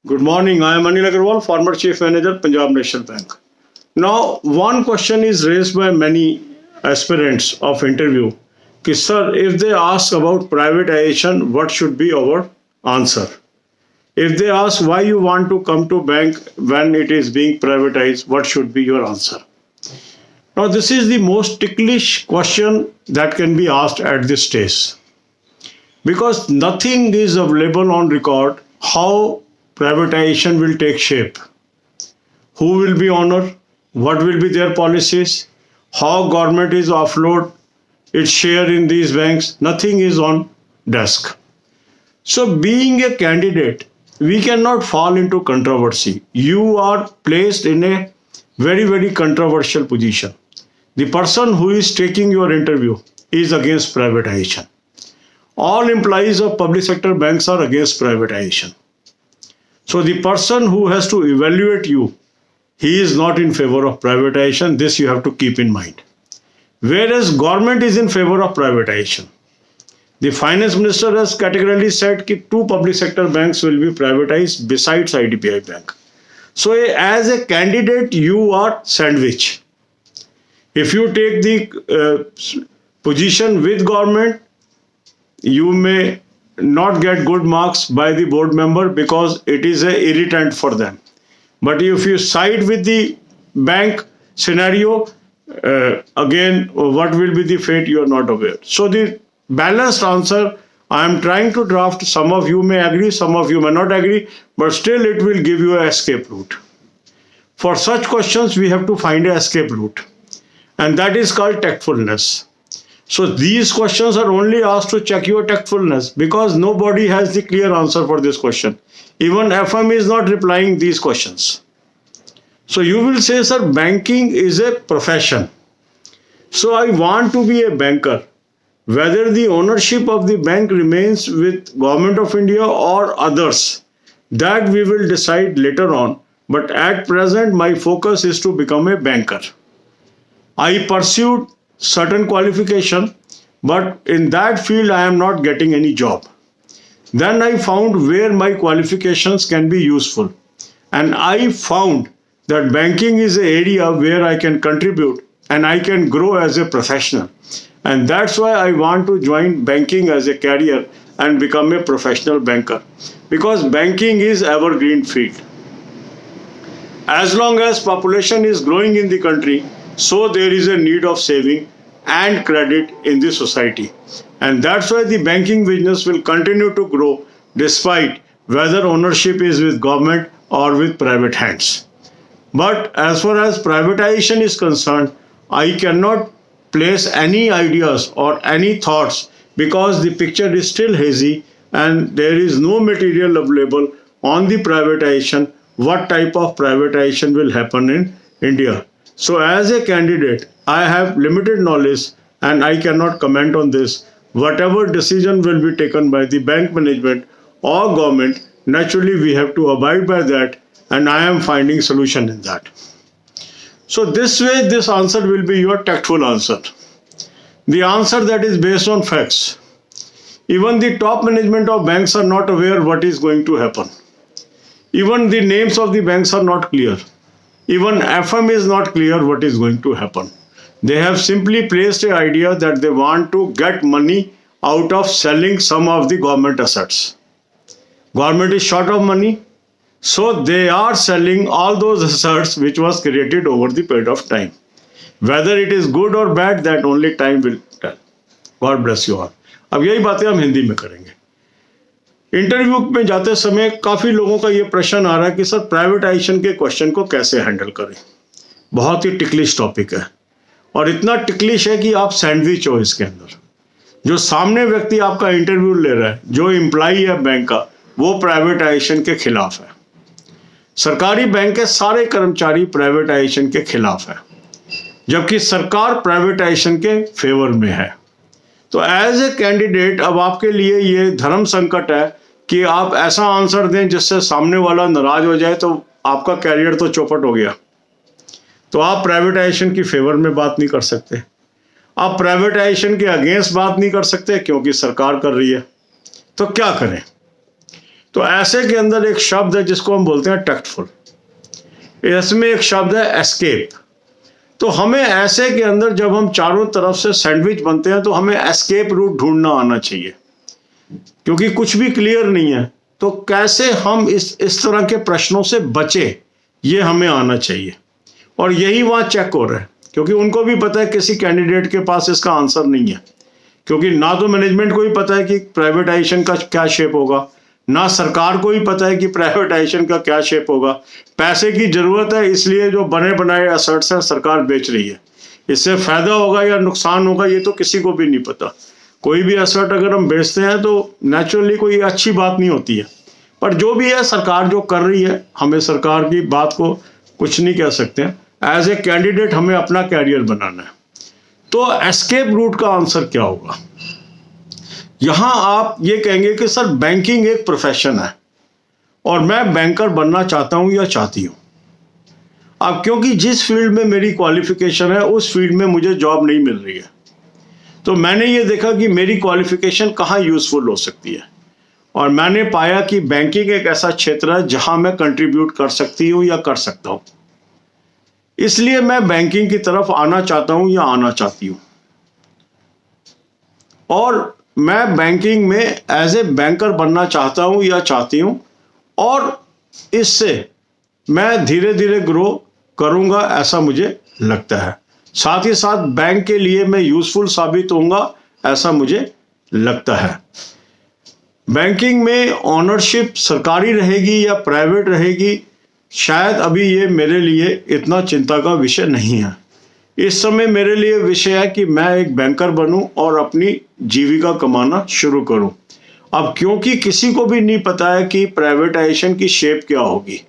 Good morning. I am Anil Aggarwal, former Chief Manager, Punjab National Bank. Now, one question is raised by many aspirants of interview. Ki, sir, if they ask about privatization, what should be our answer? If they ask why you want to come to bank when it is being privatized, what should be your answer? Now, this is the most ticklish question that can be asked at this stage. Because nothing is available on record how privatization will take shape. Who will be owner? What will be their policies? How government is offload its share in these banks? Nothing is on desk. So being a candidate, we cannot fall into controversy. You are placed in a very, very controversial position. The person who is taking your interview is against privatization. All employees of public sector banks are against privatization. So the person who has to evaluate you, he is not in favor of privatization. This you have to keep in mind. Whereas government is in favor of privatization. The finance minister has categorically said that 2 public sector banks will be privatized besides IDBI Bank. So as a candidate, you are sandwich. If you take the position with government, you may not get good marks by the board member because it is an irritant for them. But if you side with the bank scenario, again, what will be the fate, you are not aware. So the balanced answer I am trying to draft, some of you may agree, some of you may not agree, but still it will give you an escape route. For such questions, we have to find an escape route, and that is called tactfulness. So these questions are only asked to check your tactfulness because nobody has the clear answer for this question. Even FM is not replying these questions. So you will say, sir, banking is a profession. So I want to be a banker. Whether the ownership of the bank remains with Government of India or others, that we will decide later on. But at present, my focus is to become a banker. I pursued certain qualification, but in that field I am not getting any job. Then I found where my qualifications can be useful, and I found that banking is an area where I can contribute and I can grow as a professional, and that's why I want to join banking as a career and become a professional banker, because banking is evergreen field. As long as population is growing in the country, so there is a need of saving and credit in the society. And that's why the banking business will continue to grow despite whether ownership is with government or with private hands. But as far as privatization is concerned, I cannot place any ideas or any thoughts because the picture is still hazy and there is no material available on the privatization, what type of privatization will happen in India. So as a candidate, I have limited knowledge and I cannot comment on this. Whatever decision will be taken by the bank management or government, naturally we have to abide by that, and I am finding solution in that. So this way, this answer will be your tactful answer. The answer that is based on facts. Even the top management of banks are not aware what is going to happen. Even the names of the banks are not clear. Even FM is not clear what is going to happen. They have simply placed an idea that they want to get money out of selling some of the government assets. Government is short of money, so they are selling all those assets which was created over the period of time. Whether it is good or bad, that only time will tell. God bless you all. अब यही बातें हम हिंदी में करेंगे. Interview में जाते समय काफ़ी लोगों का ये प्रश्न आ रहा है कि सर प्राइवेटाइजेशन के क्वेश्चन को कैसे हैंडल करें. बहुत ही टिकलिश टॉपिक है और इतना टिकलिश है कि आप सैंडविच हो इसके अंदर. जो सामने व्यक्ति आपका इंटरव्यू ले रहा है, जो एम्प्लॉई है बैंक का, वो प्राइवेटाइजेशन के खिलाफ है. सरकारी बैंक के सारे कर्मचारी प्राइवेटाइजेशन के खिलाफ है, जबकि सरकार प्राइवेटाइजेशन के फेवर में है. तो एज ए कैंडिडेट अब आपके लिए ये धर्म संकट है कि आप ऐसा आंसर दें जिससे सामने वाला नाराज हो जाए, तो आपका कैरियर तो चौपट हो गया. तो आप प्राइवेटाइजेशन की फेवर में बात नहीं कर सकते, आप प्राइवेटाइजेशन के अगेंस्ट बात नहीं कर सकते क्योंकि सरकार कर रही है. तो क्या करें? तो ऐसे के अंदर एक शब्द है जिसको हम बोलते हैं टैक्टफुल, इसमें एक शब्द है एस्केप। तो हमें ऐसे के अंदर जब हम चारों तरफ से सैंडविच बनते हैं तो हमें एस्केप रूट ढूंढना आना चाहिए, क्योंकि कुछ भी क्लियर नहीं है। तो कैसे हम इस तरह के प्रश्नों से बचे, ये हमें आना चाहिए। और यही वहाँ चेक हो रहा है, क्योंकि उनको भी पता है किसी कैंडिडेट के पास इसका आंसर नहीं है, क्योंकि ना तो मैनेजमेंट को भी पता है कि प्राइवेटाइजेशन का क्या शेप होगा, ना सरकार को भी पता है कि प्राइवेटाइजेशन का क्या शेप होगा। पैसे की जरूरत है, इसलिए जो बने बनाए एसेट्स हैं सरकार बेच रही है। इससे फायदा होगा या नुकसान होगा ये तो किसी को भी नहीं पता। कोई भी एसेट अगर हम बेचते हैं तो नेचुरली कोई अच्छी बात नहीं होती है, पर जो भी है सरकार जो कर रही है, हमें सरकार की बात को कुछ नहीं कह सकते हैं। एज ए कैंडिडेट हमें अपना कैरियर बनाना है। तो एस्केप रूट का आंसर क्या होगा? यहां आप ये कहेंगे कि सर बैंकिंग एक प्रोफेशन है और मैं बैंकर बनना चाहता हूं या चाहती हूं। अब क्योंकि जिस फील्ड में मेरी क्वालिफिकेशन है उस फील्ड में मुझे जॉब नहीं मिल रही है, तो मैंने ये देखा कि मेरी क्वालिफिकेशन कहाँ यूजफुल हो सकती है, और मैंने पाया कि बैंकिंग एक ऐसा क्षेत्र है जहां मैं कंट्रीब्यूट कर सकती हूं या कर सकता हूं। इसलिए मैं बैंकिंग की तरफ आना चाहता हूं या आना चाहती हूं, और मैं बैंकिंग में एज ए बैंकर बनना चाहता हूं या चाहती हूं, और इससे मैं धीरे धीरे ग्रो करूंगा ऐसा मुझे लगता है। साथ ही साथ बैंक के लिए मैं यूजफुल साबित होऊंगा ऐसा मुझे लगता है। बैंकिंग में ऑनरशिप सरकारी रहेगी या प्राइवेट रहेगी, शायद अभी ये मेरे लिए इतना चिंता का विषय नहीं है। इस समय मेरे लिए विषय है कि मैं एक बैंकर बनूं और अपनी जीविका कमाना शुरू करूं। अब क्योंकि किसी को भी नहीं पता है कि प्राइवेटाइजेशन की शेप क्या होगी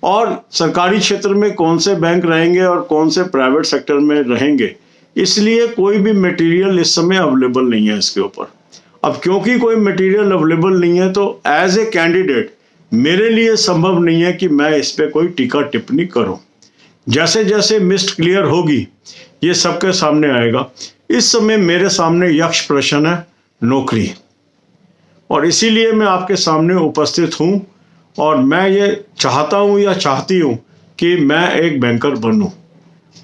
और सरकारी क्षेत्र में कौन से बैंक रहेंगे और कौन से प्राइवेट सेक्टर में रहेंगे, इसलिए कोई भी मटेरियल इस समय अवेलेबल नहीं है इसके ऊपर। अब क्योंकि कोई मटेरियल अवेलेबल नहीं है तो एज ए कैंडिडेट मेरे लिए संभव नहीं है कि मैं इस पे कोई टीका टिप्पणी करूं। जैसे जैसे मिस्ट क्लियर होगी ये सबके सामने आएगा। इस समय मेरे सामने यक्ष प्रश्न है नौकरी, और इसीलिए मैं आपके सामने उपस्थित हूं, और मैं ये चाहता हूं या चाहती हूं कि मैं एक बैंकर बनूं।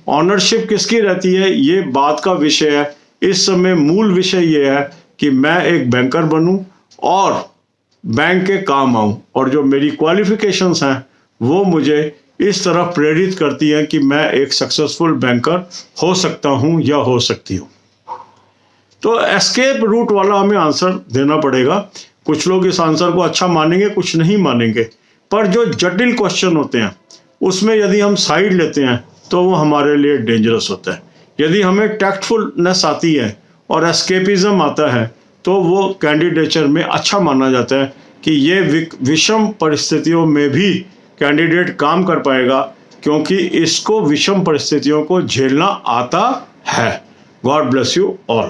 ऑनरशिप किसकी रहती है ये बात का विषय है। इस समय मूल विषय ये है कि मैं एक बैंकर बनूं और बैंक के काम आऊं, और जो मेरी क्वालिफिकेशंस हैं वो मुझे इस तरह प्रेरित करती हैं कि मैं एक सक्सेसफुल बैंकर हो सकता हूं या हो सकती हूं। तो एस्केप रूट वाला हमें आंसर देना पड़ेगा। कुछ लोग इस आंसर को अच्छा मानेंगे, कुछ नहीं मानेंगे, पर जो जटिल क्वेश्चन होते हैं उसमें यदि हम साइड लेते हैं तो वो हमारे लिए डेंजरस होता है। यदि हमें टैक्टफुलनेस आती है और एस्केपिज्म आता है तो वो कैंडिडेचर में अच्छा माना जाता है कि ये विषम परिस्थितियों में भी कैंडिडेट काम कर पाएगा, क्योंकि इसको विषम परिस्थितियों को झेलना आता है। God bless you all.